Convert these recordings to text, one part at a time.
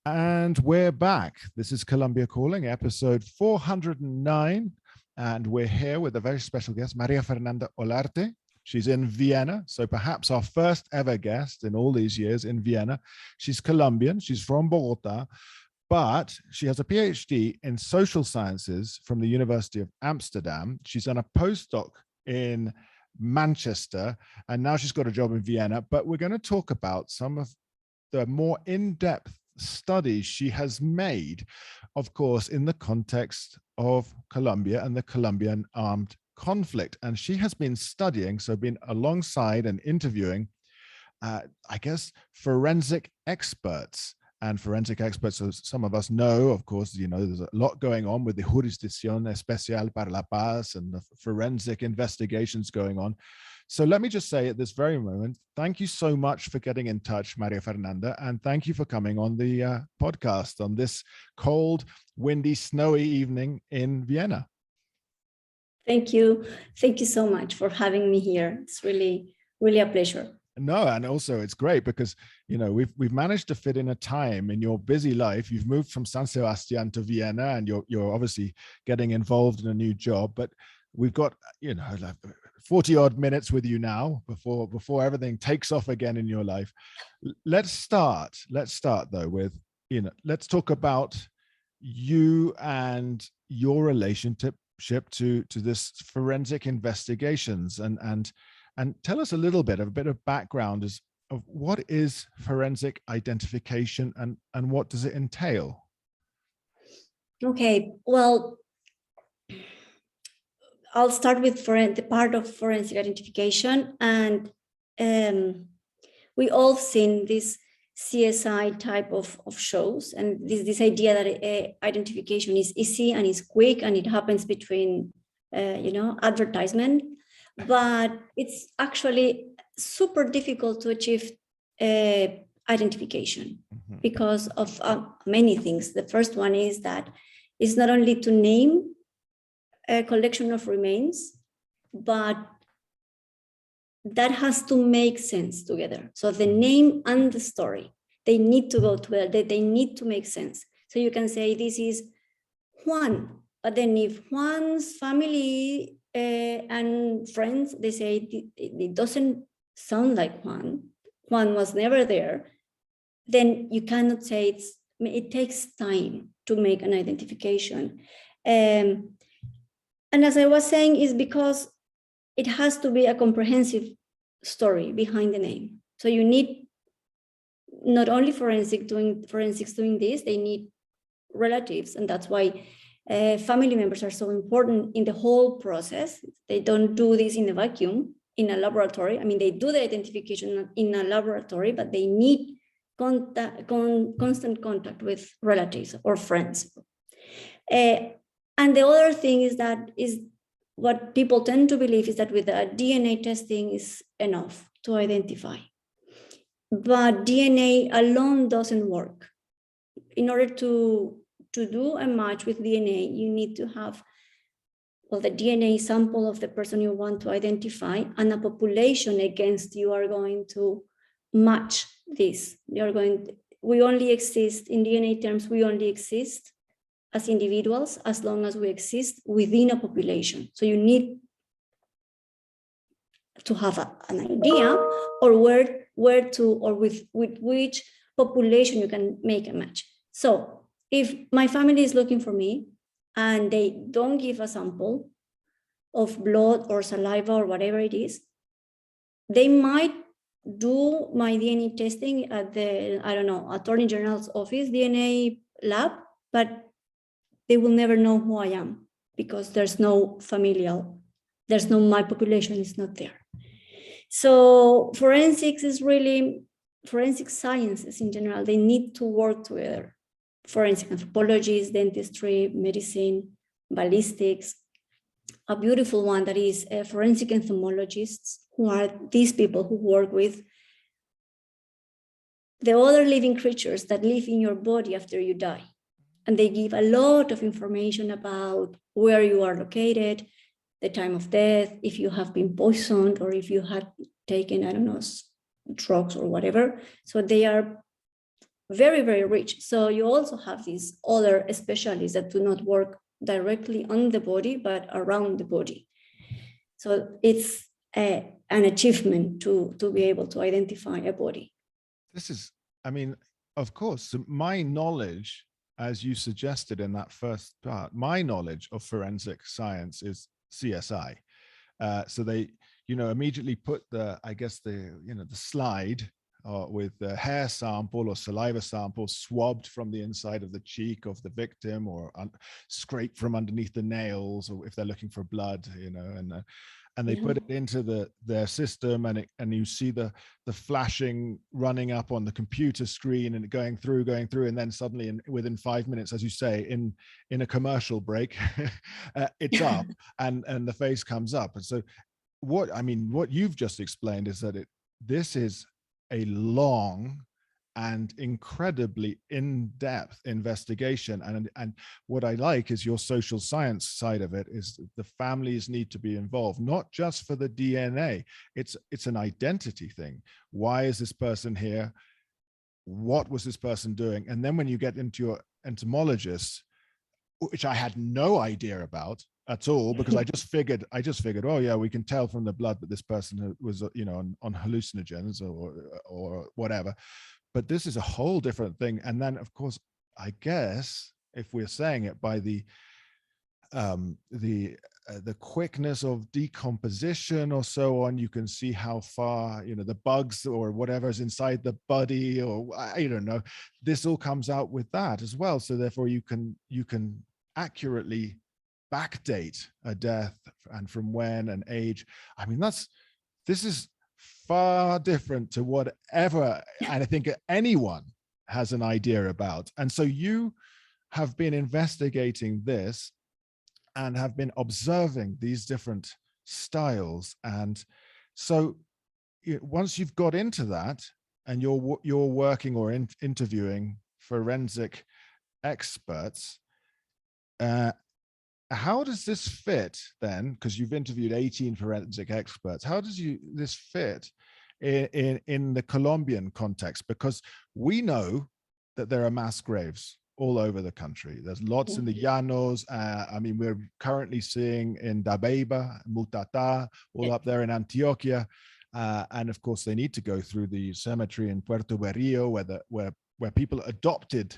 And we're back. This is Colombia Calling, episode 409. And we're here with a very special guest, María Fernanda Olarte. She's in Vienna, so perhaps our first ever guest in all these years in Vienna. She's Colombian, she's from Bogota, but she has a PhD in social sciences from the University of Amsterdam. She's done a postdoc in Manchester, and now she's got a job in Vienna. But we're going to talk about some of the more in-depth studies she has made, of course, in the context of Colombia and the Colombian armed conflict. And she has been studying, so been alongside and interviewing, I guess, forensic experts. And forensic experts, as some of us know, of course, you know, there's a lot going on with the Jurisdicción Especial para la Paz and the forensic investigations going on. So let me just say at this very moment, thank you so much for getting in touch, María Fernanda, and thank you for coming on the podcast on this cold, windy, snowy evening in Vienna. Thank you. Thank you so much for having me here. It's really, really a pleasure. No, and also it's great because, you know, we've managed to fit in a time in your busy life. You've moved from San Sebastian to Vienna, and you're obviously getting involved in a new job, but we've got, you know, like 40 odd minutes with you now before everything takes off again in your life. Let's start though with, you know, let's talk about you and your relationship to this forensic investigations, and tell us a bit of background of what is forensic identification and what does it entail? Okay, well, I'll start with the part of forensic identification, and we all seen this CSI type of shows, and this idea that identification is easy and is quick and it happens between advertisement, but it's actually super difficult to achieve identification because of many things. The first one is that it's not only to name a collection of remains, but that has to make sense together. So the name and the story, they need to go together, they need to make sense. So you can say this is Juan, but then if Juan's family and friends, they say it doesn't sound like Juan was never there, then you cannot say it takes time to make an identification. And as I was saying, is because it has to be a comprehensive story behind the name. So you need not only forensics doing this, they need relatives. And that's why family members are so important in the whole process. They don't do this in a vacuum, in a laboratory. I mean, they do the identification in a laboratory, but they need constant contact with relatives or friends. And the other thing is what people tend to believe is that with the DNA testing is enough to identify. But DNA alone doesn't work. In order to do a match with DNA, you need to have, well, the DNA sample of the person you want to identify and a population against you are going to match this. We only exist, in DNA terms, we only exist as individuals as long as we exist within a population. So you need to have an idea or where to, or with which population you can make a match. So if my family is looking for me and they don't give a sample of blood or saliva or whatever it is, they might do my DNA testing at the, Attorney General's office DNA lab, but they will never know who I am because there's no my population is not there. So forensic sciences in general, they need to work together. Forensic anthropology, dentistry, medicine, ballistics. A beautiful one that is forensic entomologists, who are these people who work with the other living creatures that live in your body after you die. And they give a lot of information about where you are located, the time of death, if you have been poisoned, or if you had taken, drugs or whatever. So they are very, very rich. So you also have these other specialists that do not work directly on the body, but around the body. So it's an achievement to be able to identify a body. This is, I mean, of course, my knowledge, as you suggested in that first part, my knowledge of forensic science is CSI. So they, immediately put the slide with the hair sample or saliva sample swabbed from the inside of the cheek of the victim, or scraped from underneath the nails, or if they're looking for blood, and they put it into their system, and you see the flashing running up on the computer screen and going through, and then suddenly within 5 minutes, as you say, in a commercial break, it's up and the face comes up. And so what you've just explained is that this is a long and incredibly in-depth investigation. And what I like is your social science side of it, is the families need to be involved, not just for the DNA. It's an identity thing. Why is this person here? What was this person doing? And then when you get into your entomologists, which I had no idea about at all, because I just figured, oh yeah, we can tell from the blood that this person was, on hallucinogens or whatever. But this is a whole different thing. And then, of course, I guess if we're saying it by the quickness of decomposition or so on, you can see how far, the bugs or whatever is inside the body, or I don't know. This all comes out with that as well. So therefore, you can accurately backdate a death, and from when and age. I mean, this is far different to whatever I think anyone has an idea about. And so you have been investigating this and have been observing these different styles. And so once you've got into that and you're working or interviewing forensic experts, how does this fit then? Because you've interviewed 18 forensic experts. How does this fit in the Colombian context? Because we know that there are mass graves all over the country. There's lots in the Llanos. I mean, we're currently seeing in Dabeiba, Mutata, all up there in Antioquia. And of course, they need to go through the cemetery in Puerto Berrio, where people adopted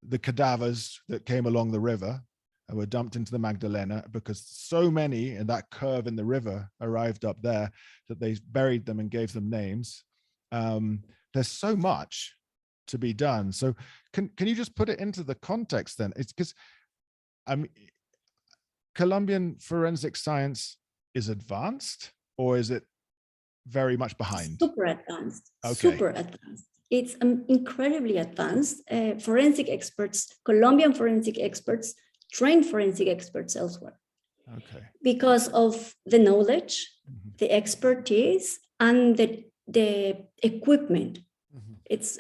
the cadavers that came along the river and were dumped into the Magdalena, because so many in that curve in the river arrived up there that they buried them and gave them names. There's so much to be done. So can you just put it into the context then? It's because Colombian forensic science is advanced, or is it very much behind? Super advanced. Okay. Super advanced. It's incredibly advanced. Forensic experts, Colombian forensic experts, train forensic experts elsewhere. Okay. Because of the knowledge, the expertise, and the equipment. It's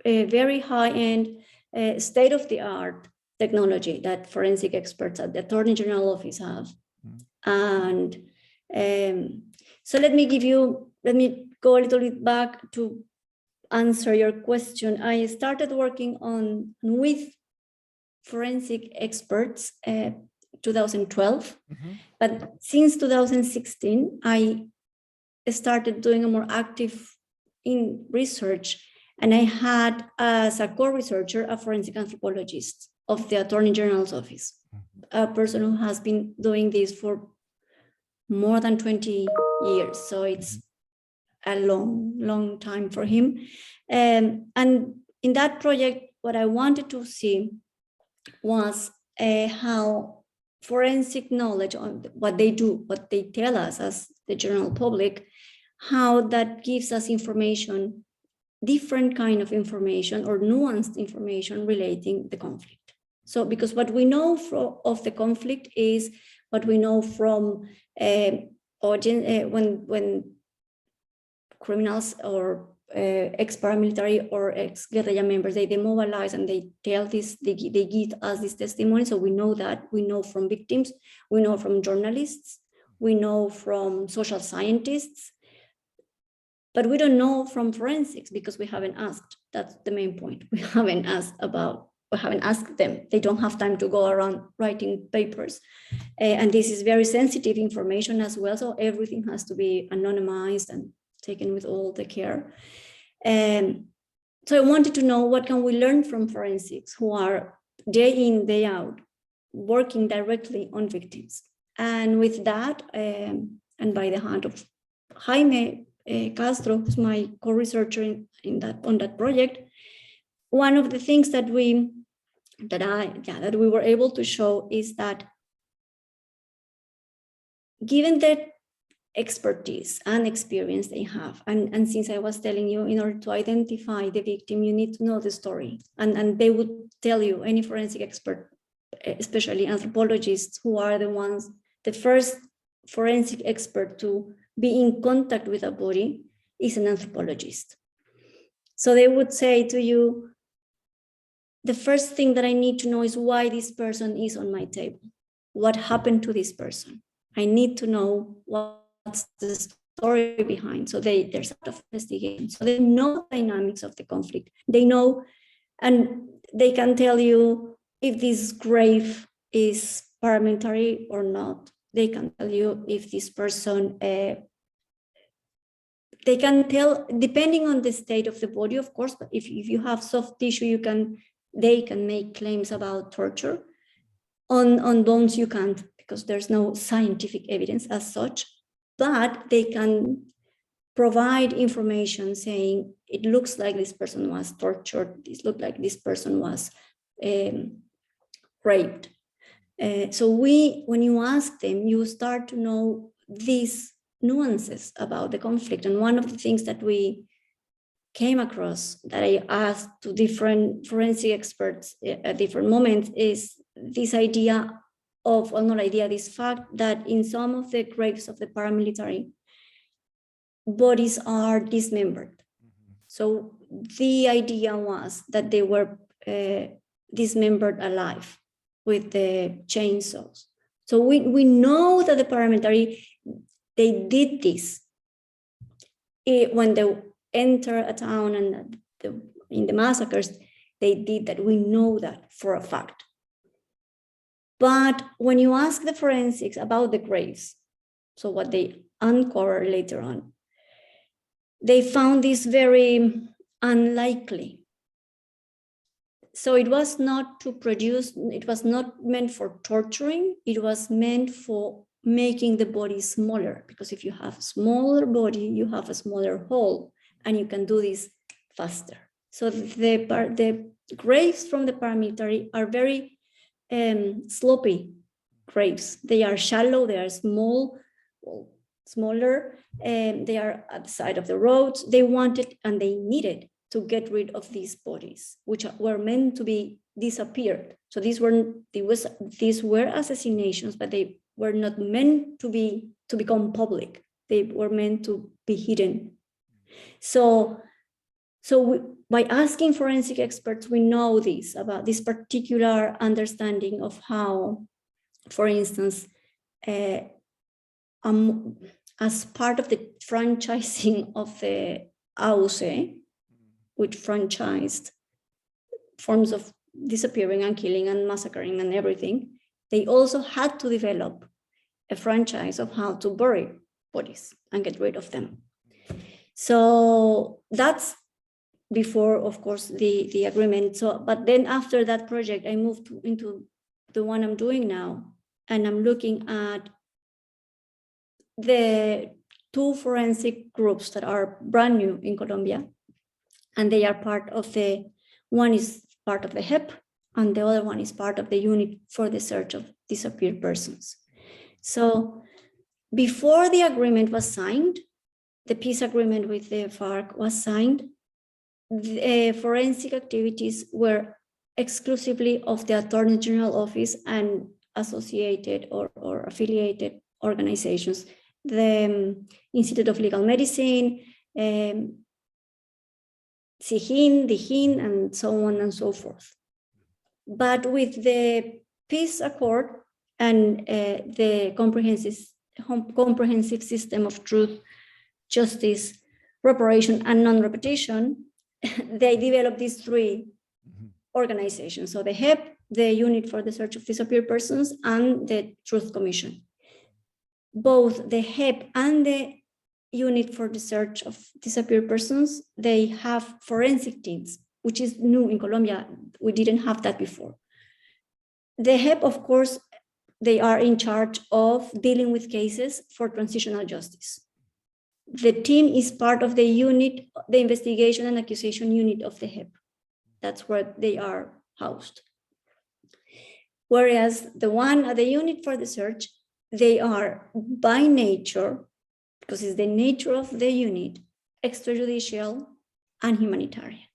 a very high-end, state-of-the-art technology that forensic experts at the Attorney General office have. And so let me go a little bit back to answer your question. I started working with forensic experts 2012, but since 2016 I started doing a more active in research, and I had as a co-researcher a forensic anthropologist of the Attorney General's office, a person who has been doing this for more than 20 years, so it's a long time for him. And in that project, what I wanted to see was how forensic knowledge on what they do, what they tell us as the general public, how that gives us information, different kind of information or nuanced information relating the conflict. So because what we know of the conflict is what we know from when criminals or ex-paramilitary or ex-guerrilla members, they demobilize and they tell this, they give us this testimony. So we know that, we know from victims, we know from journalists, we know from social scientists. But we don't know from forensics because we haven't asked. That's the main point. We haven't asked them. They don't have time to go around writing papers. And this is very sensitive information as well. So everything has to be anonymized and taken with all the care. So I wanted to know, what can we learn from forensics who are day in, day out, working directly on victims? And with that, and by the hand of Jaime Castro, who's my co-researcher on that project, one of the things that we were able to show is that given the expertise and experience they have, and since I was telling you, in order to identify the victim, you need to know the story, and they would tell you, any forensic expert, especially anthropologists, who are the first forensic expert to be in contact with a body is an anthropologist. So they would say to you, the first thing that I need to know is why this person is on my table. What happened to this person? I need to know what's the story behind. So there's a lot of investigation. So they know the dynamics of the conflict. They know, and they can tell you if this grave is paramilitary or not. They can tell you if this person, they can tell, depending on the state of the body, of course, but if you have soft tissue, they can make claims about torture. On bones, you can't, because there's no scientific evidence as such, but they can provide information saying, it looks like this person was tortured, it looked like this person was raped. So when you ask them, you start to know these nuances about the conflict. And one of the things that we came across, that I asked to different forensic experts at different moments, is this idea of, well, not idea, this fact that in some of the graves of the paramilitary, bodies are dismembered. So the idea was that they were dismembered alive with the chainsaws. So we know that the paramilitary, they did this when they enter a town, and in the massacres, they did that. We know that for a fact. But when you ask the forensics about the graves, so what they uncover later on, they found this very unlikely. So it was not to produce, it was not meant for torturing, it was meant for making the body smaller, because if you have a smaller body, you have a smaller hole, and you can do this faster. So the graves from the paramilitary are very sloppy graves. They are shallow, they are small, smaller, and they are at the side of the roads. They wanted and they needed to get rid of these bodies, which were meant to be disappeared. So these were assassinations, but they were not meant to become public. They were meant to be hidden. So by asking forensic experts, we know this about this particular understanding of how, for instance, as part of the franchising of the AUCE, which franchised forms of disappearing and killing and massacring and everything, they also had to develop a franchise of how to bury bodies and get rid of them. So that's before, of course, the agreement. So, but then after that project, I moved into the one I'm doing now, and I'm looking at the two forensic groups that are brand new in Colombia, and they are one is part of the HEP, and the other one is part of the unit for the search of disappeared persons. So before the agreement was signed, the peace agreement with the FARC was signed, the forensic activities were exclusively of the Attorney General Office and associated or affiliated organizations, the Institute of Legal Medicine, SIHIN, DIHIN, and so on and so forth. But with the peace accord and the comprehensive system of truth, justice, reparation, and non-repetition, they developed these three organizations. So the HEP, the Unit for the Search of Disappeared Persons, and the Truth Commission. Both the HEP and the Unit for the Search of Disappeared Persons, they have forensic teams, which is new in Colombia. We didn't have that before. The HEP, of course, they are in charge of dealing with cases for transitional justice. The team is part of the unit, the investigation and accusation unit of the HEP. That's where they are housed. Whereas the one at the Unit for the Search, they are by nature, because it's the nature of the unit, extrajudicial and humanitarian,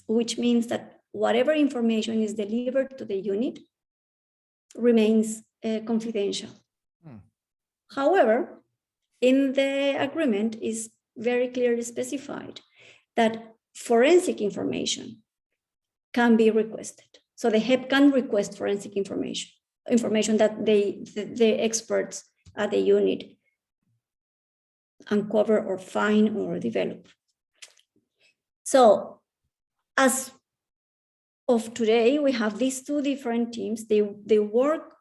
which means that whatever information is delivered to the unit remains confidential. However, in the agreement is very clearly specified that forensic information can be requested. So the HEP can request forensic information that the experts at the unit uncover or find or develop. So as of today, we have these two different teams. They work,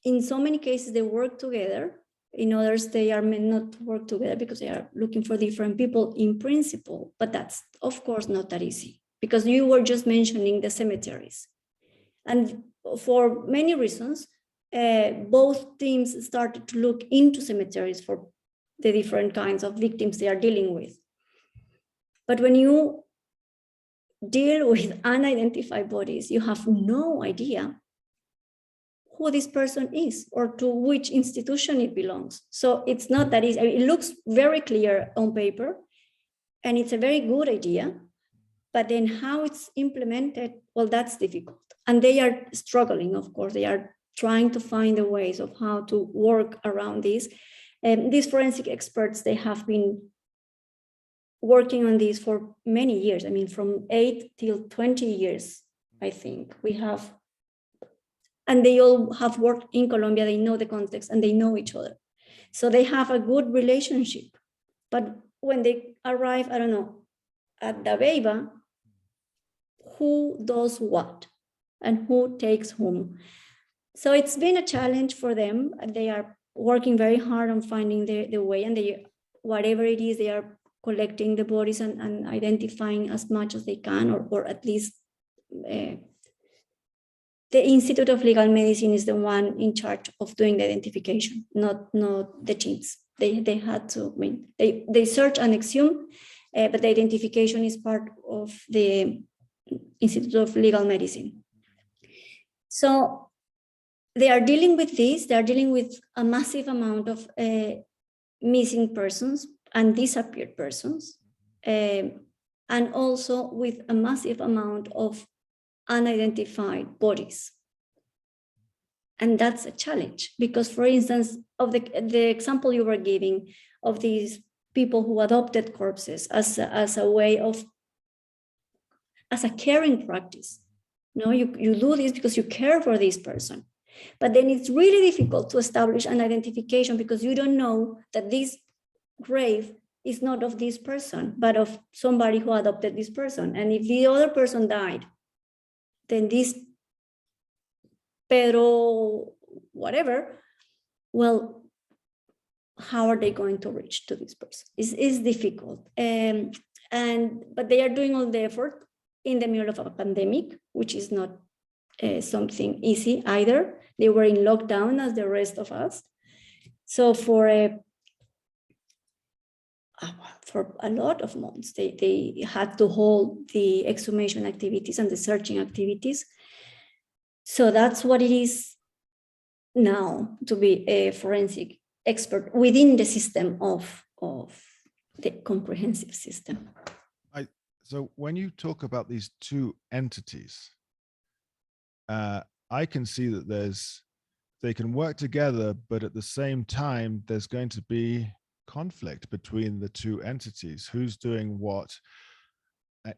in so many cases, they work together. In others, they are meant not to work together because they are looking for different people in principle, but that's of course not that easy, because you were just mentioning the cemeteries. And for many reasons, both teams started to look into cemeteries for the different kinds of victims they are dealing with. But when you deal with unidentified bodies, you have no idea who this person is or to which institution it belongs. So it's not that easy. I mean, it looks very clear on paper, and it's a very good idea, but then how it's implemented, well, that's difficult. And they are struggling, of course. They are trying to find the ways of how to work around this. And these forensic experts, they have been working on this for many years. I mean, from 8 till 20 years, I think we have. And they all have worked in Colombia. They know the context and they know each other. So they have a good relationship. But when they arrive, I don't know, at Dabeiba, who does what and who takes whom? So it's been a challenge for them. They are working very hard on finding the way, and they, whatever it is, they are collecting the bodies and identifying as much as they can, or at least the Institute of Legal Medicine is the one in charge of doing the identification, not the teams. They had to, I mean, they search and exhume, but the identification is part of the Institute of Legal Medicine. So they are dealing with this. They are dealing with a massive amount of missing persons and disappeared persons, and also with a massive amount of unidentified bodies. And that's a challenge because, for instance, of the example you were giving of these people who adopted corpses as a way of, as a caring practice. No, you do this because you care for this person. But then it's really difficult to establish an identification because you don't know that this grave is not of this person, but of somebody who adopted this person. And if the other person died, then this Pedro, whatever, well, how are they going to reach to this person? It's difficult. But they are doing all the effort in the middle of a pandemic, which is not something easy either. They were in lockdown as the rest of us. So for a lot of months, they had to hold the exhumation activities and the searching activities. So that's what it is now to be a forensic expert within the system of the comprehensive system. So when you talk about these two entities, I can see that they can work together, but at the same time, there's going to be conflict between the two entities. Who's doing what?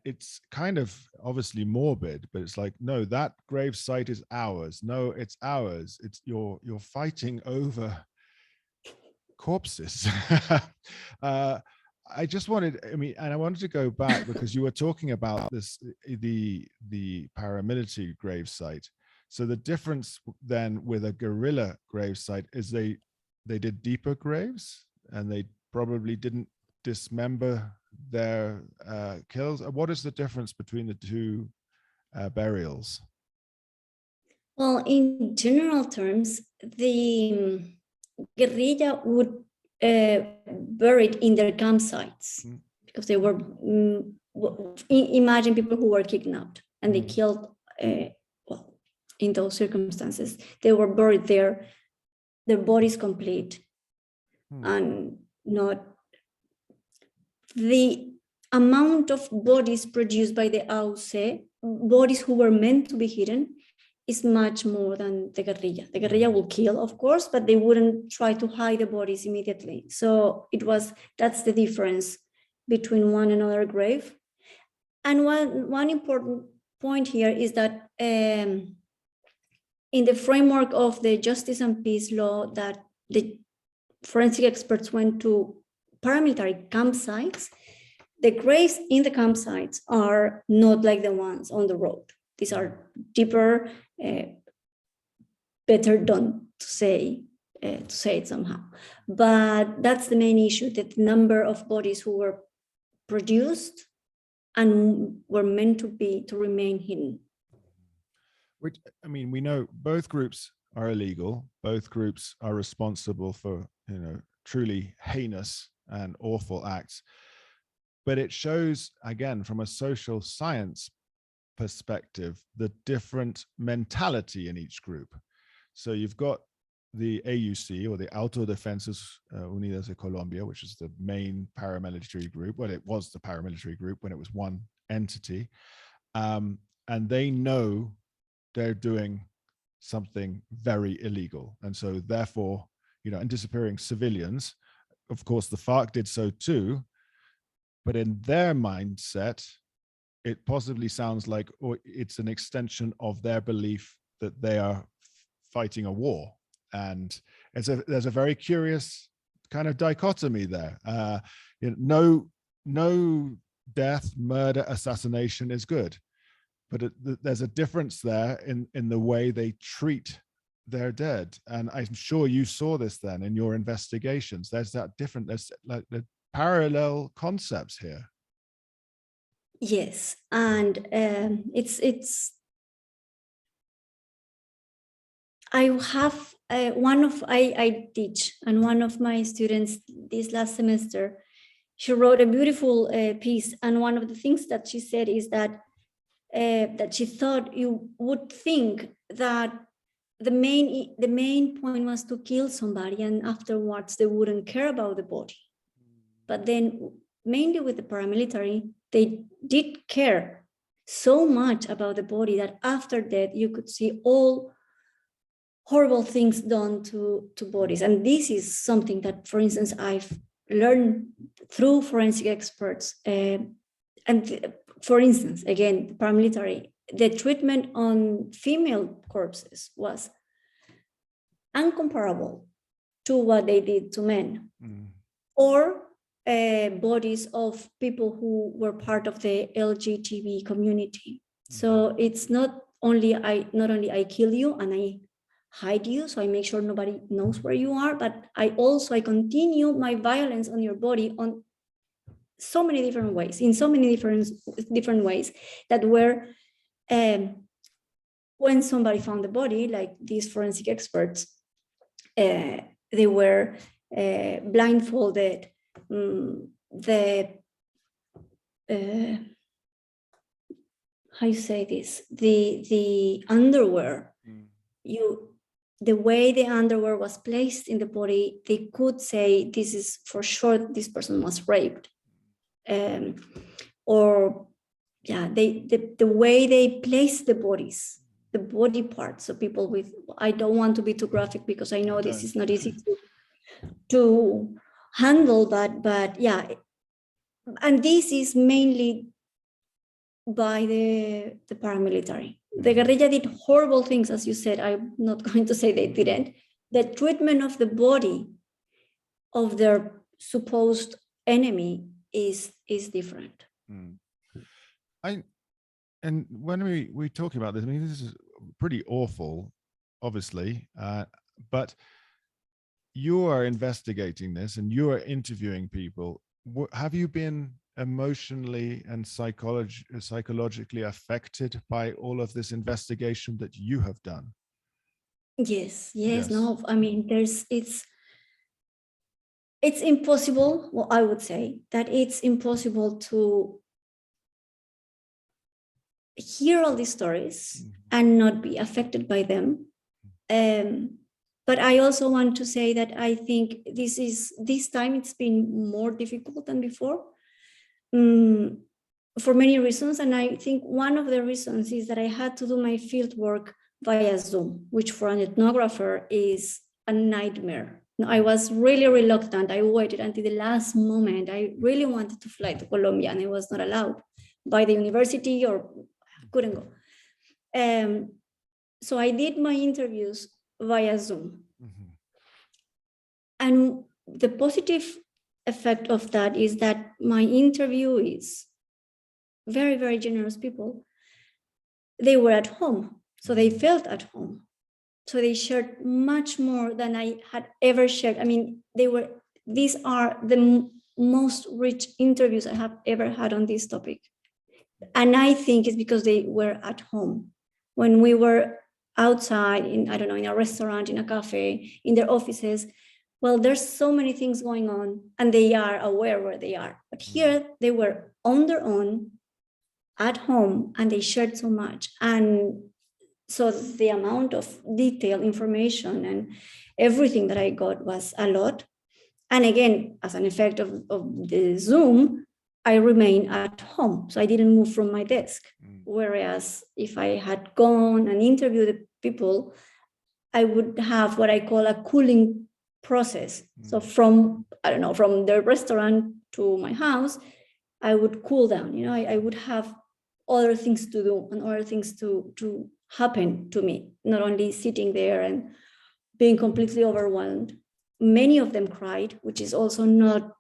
It's kind of obviously morbid, but it's like, no, that grave site is ours. No, it's ours. It's you're fighting over corpses. I just wanted, I mean, and I wanted to go back because you were talking about this, the paramilitary gravesite. So the difference then with a guerrilla gravesite is they did deeper graves and they probably didn't dismember their kills. What is the difference between the two burials? Well, in general terms, the guerrilla would buried in their campsites because they were imagine people who were kidnapped and they killed well, in those circumstances they were buried there, their bodies complete, and not the amount of bodies produced by the AUC, bodies who were meant to be hidden, is much more than the guerrilla. The guerrilla will kill, of course, but they wouldn't try to hide the bodies immediately. So that's the difference between one and another grave. And one important point here is that in the framework of the Justice and Peace law, that the forensic experts went to paramilitary campsites, the graves in the campsites are not like the ones on the road. These are deeper, better done, to say it somehow. But that's the main issue, that the number of bodies who were produced and were meant to remain hidden. Which, I mean, we know both groups are illegal. Both groups are responsible for, truly heinous and awful acts. But it shows, again, from a social science perspective, the different mentality in each group. So you've got the AUC, or the Autodefensas Unidas de Colombia, which is the main paramilitary group. Well, it was the paramilitary group when it was one entity. And they know they're doing something very illegal. And so therefore, and disappearing civilians, of course, the FARC did so too, but in their mindset, it possibly sounds like it's an extension of their belief that they are fighting a war. And there's a very curious kind of dichotomy there. No death, murder, assassination is good, but there's a difference there in the way they treat their dead. And I'm sure you saw this then in your investigations. There's like the parallel concepts here. Yes, and it's. I have I teach, and one of my students this last semester, she wrote a beautiful piece, and one of the things that she said is that she thought you would think that the main point was to kill somebody, and afterwards they wouldn't care about the body. But then, mainly with the paramilitary, they did care so much about the body that after that you could see all horrible things done to bodies. And this is something that, for instance, I've learned through forensic experts. And for instance, again, the paramilitary, the treatment on female corpses was uncomparable to what they did to men. Or bodies of people who were part of the LGTB community. So it's not only I kill you and I hide you, so I make sure nobody knows where you are, but I continue my violence on your body on so many different ways, in so many different ways, that were when somebody found the body, like these forensic experts, they were blindfolded. How you say this? The underwear, the way the underwear was placed in the body, they could say this is for sure this person was raped, or the way they place the bodies, the body parts. So people with, I don't want to be too graphic because I know this is not easy to handle, but yeah, and this is mainly by the paramilitary. The guerrilla did horrible things, as you said. I'm not going to say they didn't. The treatment of the body of their supposed enemy is different. And when we talking about this, I mean, this is pretty awful, obviously, but you are investigating this and you are interviewing people. Have you been emotionally and psychologically affected by all of this investigation that you have done? Yes. No, I mean, it's impossible. Well, I would say that it's impossible to hear all these stories and not be affected by them. But I also want to say that I think this time it's been more difficult than before, for many reasons. And I think one of the reasons is that I had to do my field work via Zoom, which for an ethnographer is a nightmare. I was really reluctant. I waited until the last moment. I really wanted to fly to Colombia and I was not allowed by the university, or couldn't go. So I did my interviews via Zoom. And the positive effect of that is that my interviewees, very, very generous people, they were at home. So they felt at home. So they shared much more than I had ever shared. I mean, these are the most rich interviews I have ever had on this topic. And I think it's because they were at home. When we were outside in a restaurant, in a cafe, in their offices, well, there's so many things going on and they are aware where they are. But here they were on their own at home and they shared so much. And so the amount of detailed information and everything that I got was a lot. And again, as an effect of the Zoom, I remained at home. So I didn't move from my desk. Whereas if I had gone and interviewed the people, I would have what I call a cooling process. So from the restaurant to my house, I would cool down. I would have other things to do and other things to happen to me, not only sitting there and being completely overwhelmed. Many of them cried, which is also not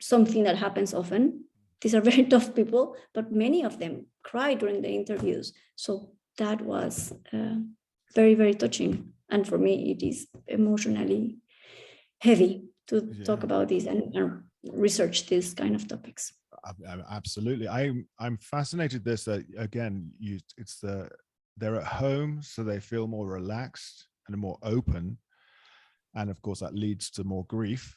something that happens often. These are very tough people, but many of them cried during the interviews. So that was very, very touching. And for me, it is emotionally heavy to talk about this and research these kind of topics. Absolutely. I'm fascinated this, that again, they're at home, so they feel more relaxed and more open. And of course that leads to more grief,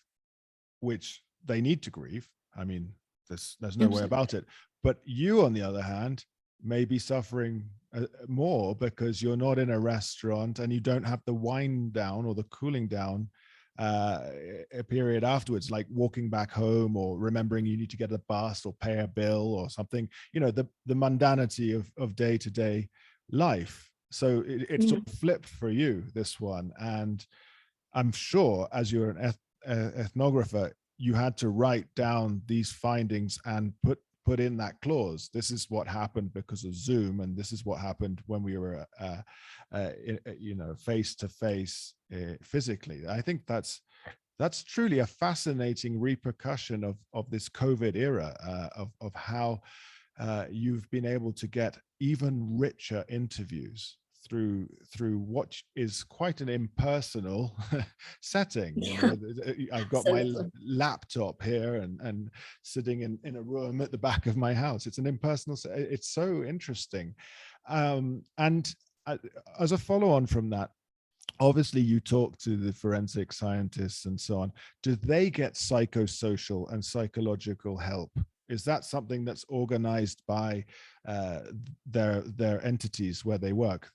which they need to grieve. I mean, there's no way about it. But you, on the other hand, may be suffering more because you're not in a restaurant and you don't have the wind down or the cooling down a period afterwards, like walking back home or remembering you need to get a bus or pay a bill or something, the mundanity of day-to-day life. So it's sort of flipped for you, this one. And I'm sure as you're an ethnographer, you had to write down these findings and put in that clause. This is what happened because of Zoom, and this is what happened when we were face to face physically. I think that's truly a fascinating repercussion of this COVID era, of how you've been able to get even richer interviews through what is quite an impersonal setting. I've got my laptop here and sitting in a room at the back of my house. It's an impersonal. It's so interesting. And as a follow-on from that, obviously you talk to the forensic scientists and so on. Do they get psychosocial and psychological help? Is that something that's organized by their entities where they work?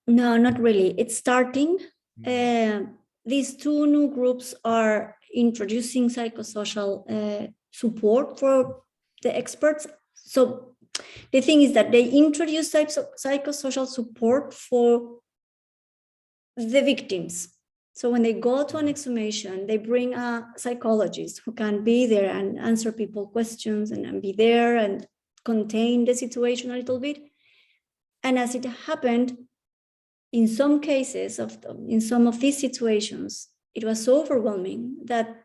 No, not really. It's starting. These two new groups are introducing psychosocial support for the experts. So the thing is that they introduce types of psychosocial support for the victims. So when they go to an exhumation, they bring a psychologist who can be there and answer people questions and be there and contain the situation a little bit. And as it happened, in some cases, in some of these situations, it was so overwhelming that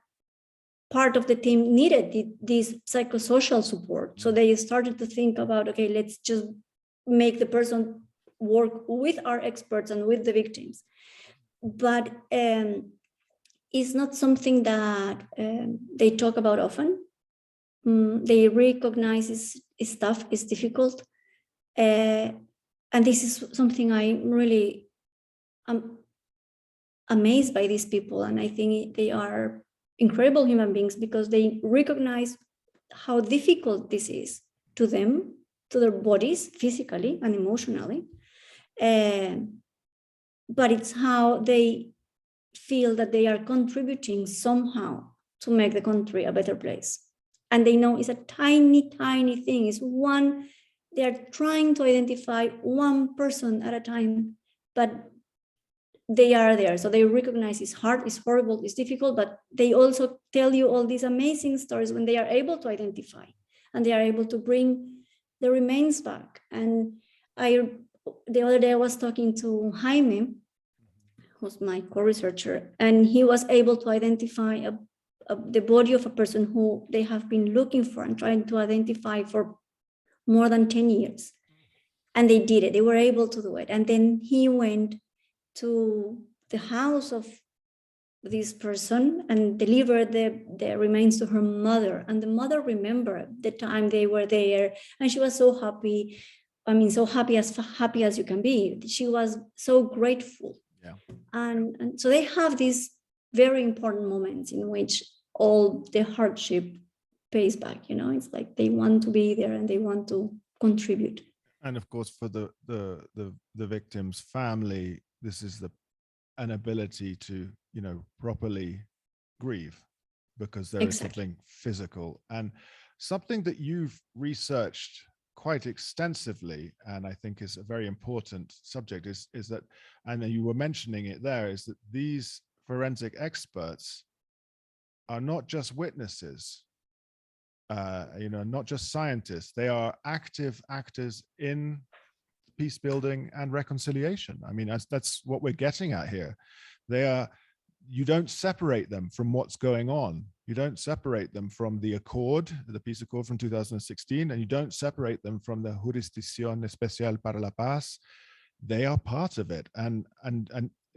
part of the team needed this psychosocial support. So they started to think about, okay, let's just make the person work with our experts and with the victims. But it's not something that they talk about often. They recognize stuff is difficult. And this is something I'm really amazed by these people. And I think they are incredible human beings because they recognize how difficult this is to them, to their bodies, physically and emotionally. But it's how they feel that they are contributing somehow to make the country a better place. And they know it's a tiny, tiny thing. It's one, they're trying to identify one person at a time, but they are there. So they recognize it's hard, it's horrible, it's difficult, but they also tell you all these amazing stories when they are able to identify and they are able to bring the remains back. And the other day I was talking to Jaime, who's my co-researcher, and he was able to identify the body of a person who they have been looking for and trying to identify for more than 10 years. And they did it, they were able to do it. And then he went to the house of this person and delivered the remains to her mother. And the mother remembered the time they were there. And she was so happy. I mean, so happy as you can be. She was so grateful. Yeah. And so they have these very important moments in which all the hardship pays back. You know, it's like they want to be there and they want to contribute. And of course, for the victim's family, this is an ability to, you know, properly grieve because there is something physical. And something that you've researched quite extensively, and I think is a very important subject, is that, and you were mentioning it there, is that these forensic experts are not just witnesses, you know, not just scientists. They are active actors in peace building and reconciliation. I mean, that's what we're getting at here. You don't separate them from what's going on. You don't separate them from the accord, the peace accord from 2016, and you don't separate them from the Jurisdicción Especial para la Paz. They are part of it. And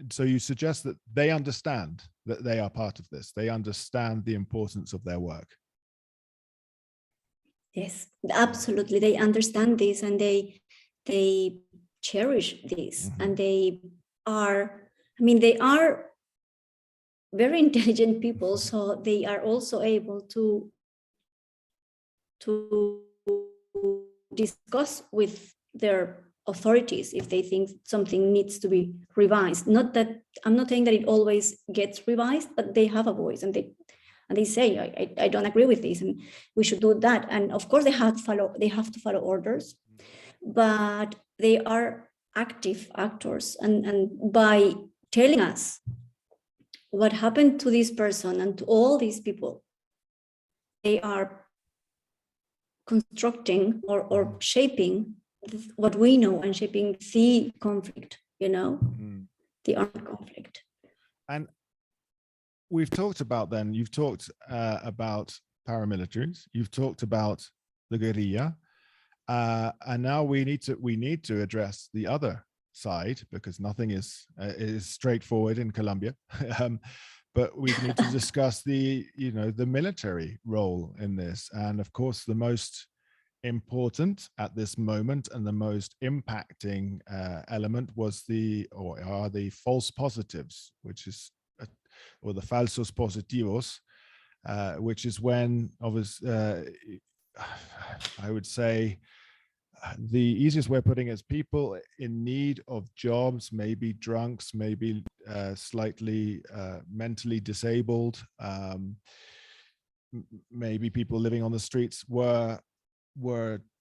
so you suggest that they understand that they are part of this. They understand the importance of their work. Yes, absolutely. They understand this and they cherish this. And they are, I mean, they are very intelligent people, so they are also able to discuss with their authorities if they think something needs to be revised. Not that I'm not saying that it always gets revised, but they have a voice and they say, I don't agree with this and we should do that. And of course they have to follow orders, but they are active actors. And by telling us what happened to this person and to all these people, they are constructing or shaping what we know and shaping the conflict, you know, the armed conflict. And we've talked about then, you've talked about paramilitaries, you've talked about the guerrilla, and now we need to address the other side, because nothing is straightforward in Colombia. But we need to discuss the military role in this. And of course, the most important at this moment and the most impacting element are the false positives, which is or the falsos positivos, which is when I would say the easiest way of putting it is people in need of jobs, maybe drunks, maybe slightly mentally disabled, maybe people living on the streets were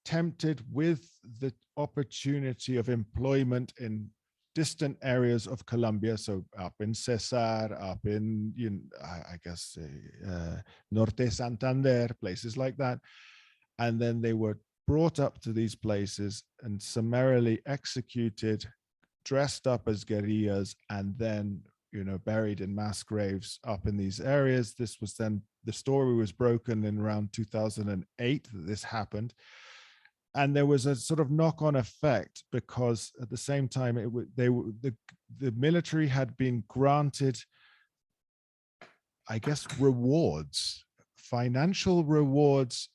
tempted with the opportunity of employment in distant areas of Colombia, so up in Cesar, up in, I guess, Norte Santander, places like that. And then they were brought up to these places and summarily executed, dressed up as guerrillas, and then, buried in mass graves up in these areas. This was then the story was broken in around 2008 that this happened. And there was a sort of knock-on effect, because at the same time, the military had been granted, I guess, rewards, financial rewards,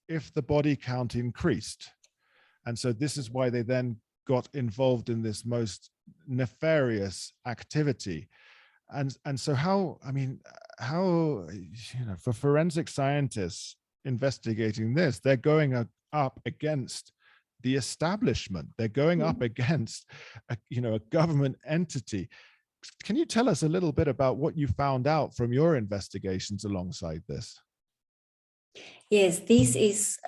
if the body count increased. And so this is why they then got involved in this most nefarious activity. And so how, for forensic scientists investigating this, they're going up against the establishment. They're going up against a government entity. Can you tell us a little bit about what you found out from your investigations alongside this? Yes, this is,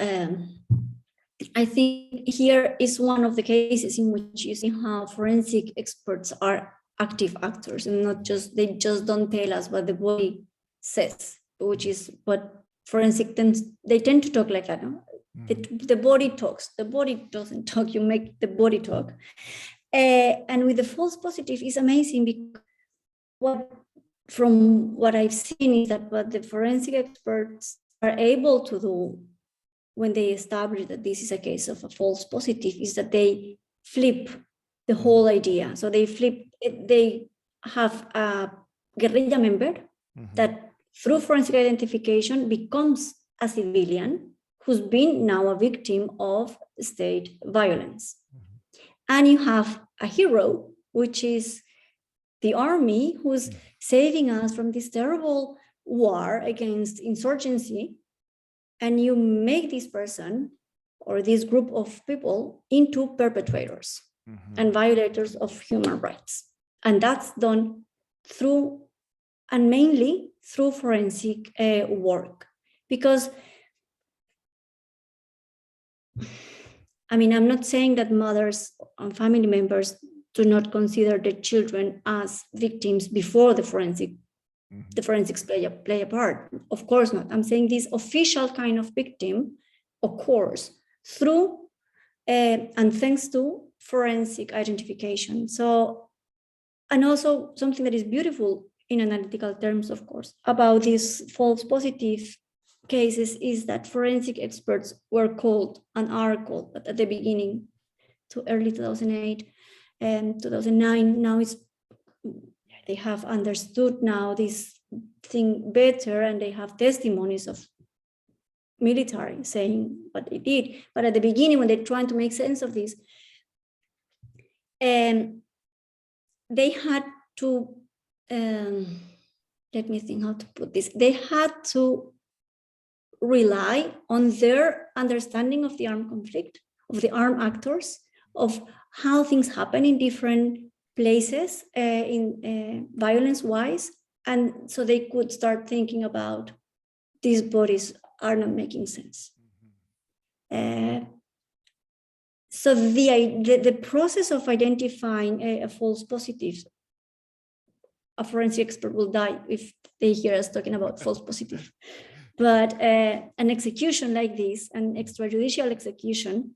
I think here is one of the cases in which you see how forensic experts are active actors, and not just, they just don't tell us what the body says, which is what forensic they tend to talk like that. No? The body talks, the body doesn't talk, you make the body talk. And with the false positive is amazing, because from what I've seen is that what the forensic experts are able to do when they establish that this is a case of a false positive is that they flip the whole idea. So they have a guerrilla member that through forensic identification becomes a civilian who's been now a victim of state violence. And you have a hero, which is the army, who's saving us from this terrible war against insurgency. And you make this person or this group of people into perpetrators and violators of human rights. And that's done through, and mainly through forensic work. Because, I'm not saying that mothers and family members do not consider their children as victims before the forensics play a part. Of course not. I'm saying this official kind of victim occurs through and thanks to forensic identification. So, and also something that is beautiful in analytical terms, of course, about these false positive cases is that forensic experts were called and are called, but at the beginning to early 2008 and 2009, now they have understood now this thing better, and they have testimonies of military saying what they did. But at the beginning, when they're trying to make sense of this, they had to, let me think how to put this. They had to rely on their understanding of the armed conflict, of the armed actors, of how things happen in different places in violence-wise. And so they could start thinking about these bodies are not making sense. So the process of identifying a false positive, a forensic expert will die if they hear us talking about false positive. But an execution like this, an extrajudicial execution,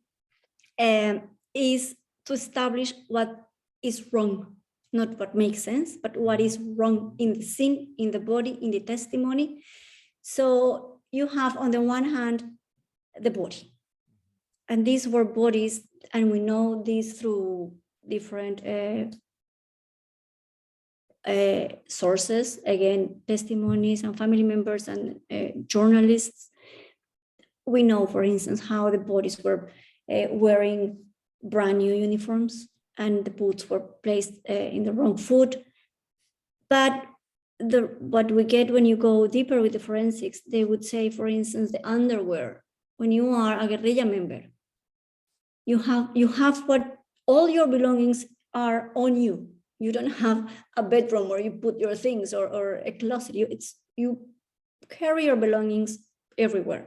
is to establish what is wrong, not what makes sense, but what is wrong in the scene, in the body, in the testimony. So you have, on the one hand, the body. And these were bodies, and we know this through different sources, again, testimonies and family members and journalists. We know, for instance, how the bodies were wearing brand new uniforms, and the boots were placed in the wrong foot. But what we get when you go deeper with the forensics, they would say, for instance, the underwear. When you are a guerrilla member, you have what all your belongings are on you. You don't have a bedroom where you put your things or a closet. You carry your belongings everywhere.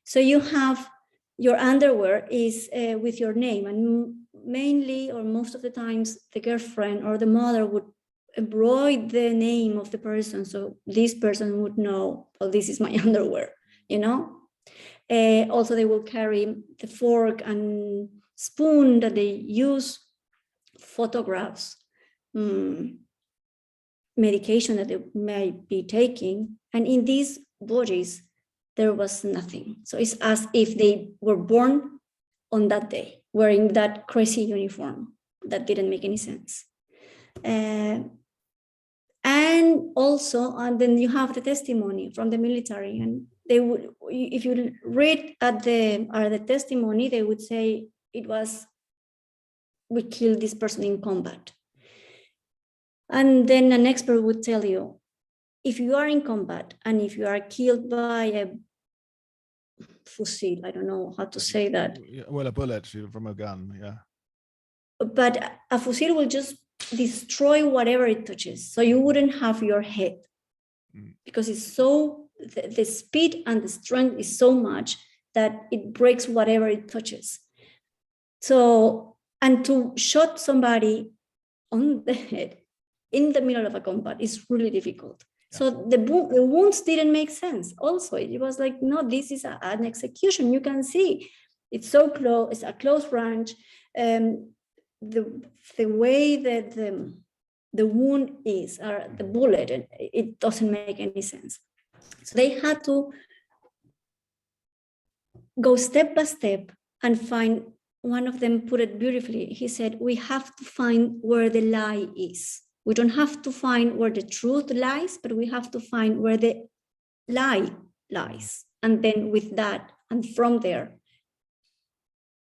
So you have your underwear is with your name, and mainly or most of the times the girlfriend or the mother would embroider the name of the person, so this person would know, well, this is my underwear, you know. Also, they will carry the fork and spoon that they use, photographs, medication that they may be taking. And in this bodies, there was nothing. So it's as if they were born on that day, wearing that crazy uniform that didn't make any sense. And also, and then you have the testimony from the military, and they would, if you read at the testimony, they would say it was, we killed this person in combat. And then an expert would tell you, if you are in combat and if you are killed by a fusil, I don't know how to say that. Well, a bullet from a gun, yeah. But a fusil will just destroy whatever it touches. So you wouldn't have your head because it's so, the speed and the strength is so much that it breaks whatever it touches. So, and to shot somebody on the head in the middle of a combat is really difficult. So the wounds didn't make sense. Also, it was like, no, this is an execution. You can see it's so close, it's a close range. The way that the wound is, or the bullet, it doesn't make any sense. So they had to go step by step and find, one of them put it beautifully. He said, we have to find where the lie is. We don't have to find where the truth lies, but we have to find where the lie lies. And then with that, and from there,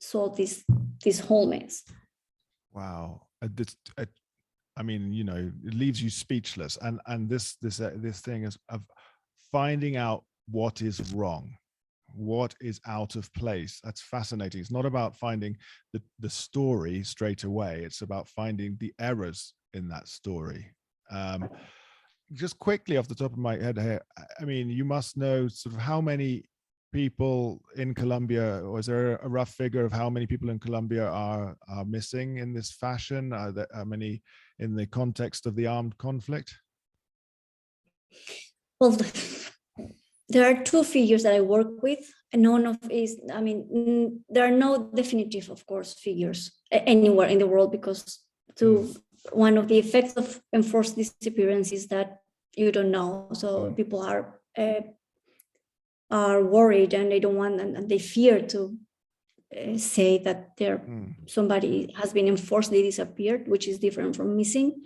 solve this whole mess. Wow. I mean, you know, it leaves you speechless. And this thing is of finding out what is wrong, what is out of place. That's fascinating. It's not about finding the story straight away. It's about finding the errors in that story. Just quickly off the top of my head here, I mean, you must know sort of how many people in Colombia, or is there a rough figure of how many people in Colombia are missing in this fashion? Are there many in the context of the armed conflict? Well, there are two figures that I work with, and none of is, I mean, there are no definitive, of course, figures anywhere in the world, because one of the effects of enforced disappearance is that you don't know. So people are worried, and they don't want, and they fear to say that somebody has been enforcedly disappeared, which is different from missing.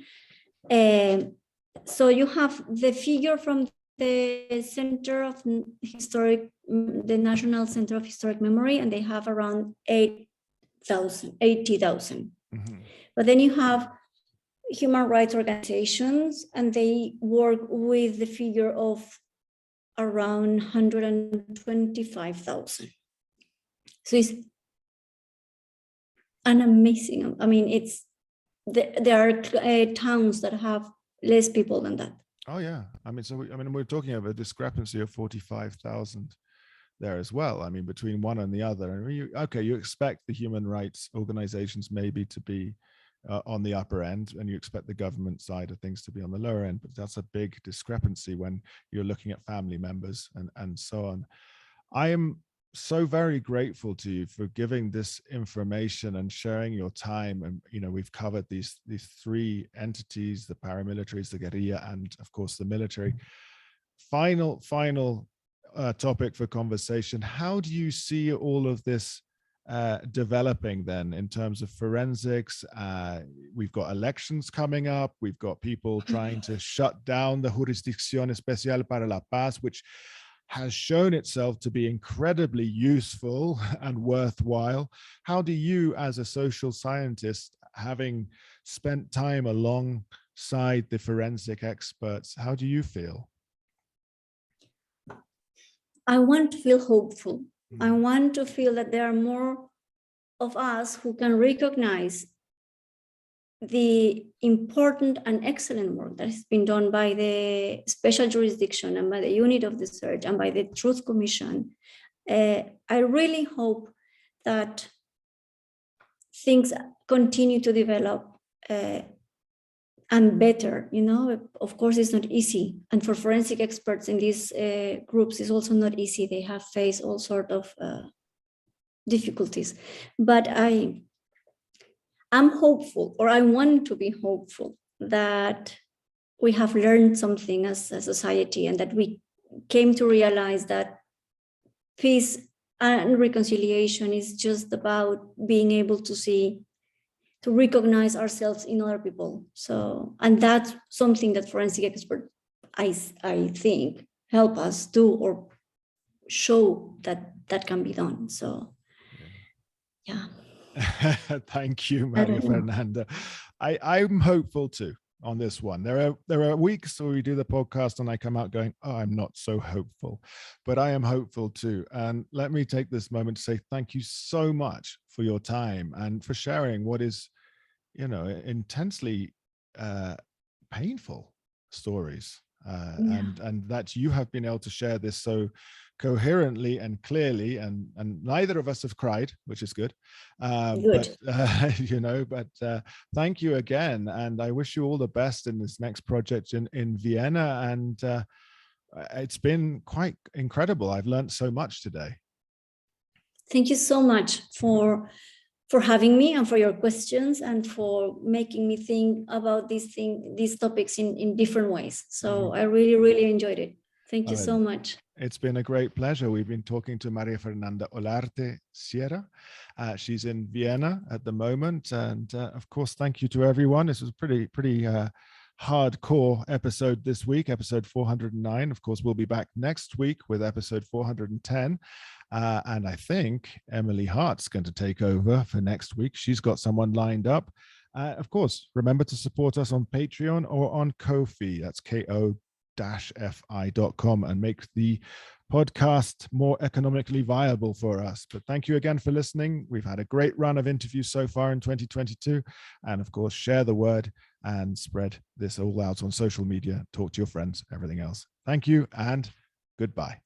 So you have the figure from the Center of Historic, the National Center of Historic Memory, and they have around 80,000. But then you have human rights organizations, and they work with the figure of around 125,000. So it's an amazing, I mean, there are towns that have less people than that. Oh yeah, I mean, so we're talking about a discrepancy of 45,000 there as well. I mean, between one and the other. I mean, you expect the human rights organizations maybe to be on the upper end, and you expect the government side of things to be on the lower end, but that's a big discrepancy when you're looking at family members and so on. I am so very grateful to you for giving this information and sharing your time. And, you know, we've covered these three entities, the paramilitaries, the guerrilla, and of course the military. Final topic for conversation. How do you see all of this developing then in terms of forensics? We've got elections coming up. We've got people trying to shut down the Jurisdicción Especial para la Paz, which has shown itself to be incredibly useful and worthwhile. How do you, as a social scientist, having spent time alongside the forensic experts, how do you feel? I want to feel hopeful. I want to feel that there are more of us who can recognize the important and excellent work that has been done by the special jurisdiction and by the unit of the search and by the Truth Commission. I really hope that things continue to develop and better. You know, of course, it's not easy. And for forensic experts in these groups, it's also not easy. They have faced all sorts of difficulties. But I'm hopeful, or I want to be hopeful, that we have learned something as a society, and that we came to realize that peace and reconciliation is just about being able to recognize ourselves in other people. So, and that's something that forensic experts, I think, help us do or show that can be done. So, yeah. Thank you, Maria Fernanda. I'm hopeful too on this one. There are weeks where we do the podcast and I come out going, oh, I'm not so hopeful, but I am hopeful too. And let me take this moment to say thank you so much for your time and for sharing what is, intensely painful stories, and that you have been able to share this so coherently and clearly, and neither of us have cried, which is good. But thank you again, and I wish you all the best in this next project in Vienna. And it's been quite incredible. I've learned so much today. Thank you so much for having me and for your questions and for making me think about these topics in different ways. So I really, really enjoyed it. Thank you so much. It's been a great pleasure. We've been talking to María Fernanda Olarte-Sierra. She's in Vienna at the moment. And of course, thank you to everyone. This was a pretty hardcore episode this week, episode 409. Of course, we'll be back next week with episode 410. And I think Emily Hart's going to take over for next week. She's got someone lined up. Of course, remember to support us on Patreon or on Ko-fi. That's ko-fi.com, and make the podcast more economically viable for us. But thank you again for listening. We've had a great run of interviews so far in 2022. And of course, share the word and spread this all out on social media. Talk to your friends, everything else. Thank you and goodbye.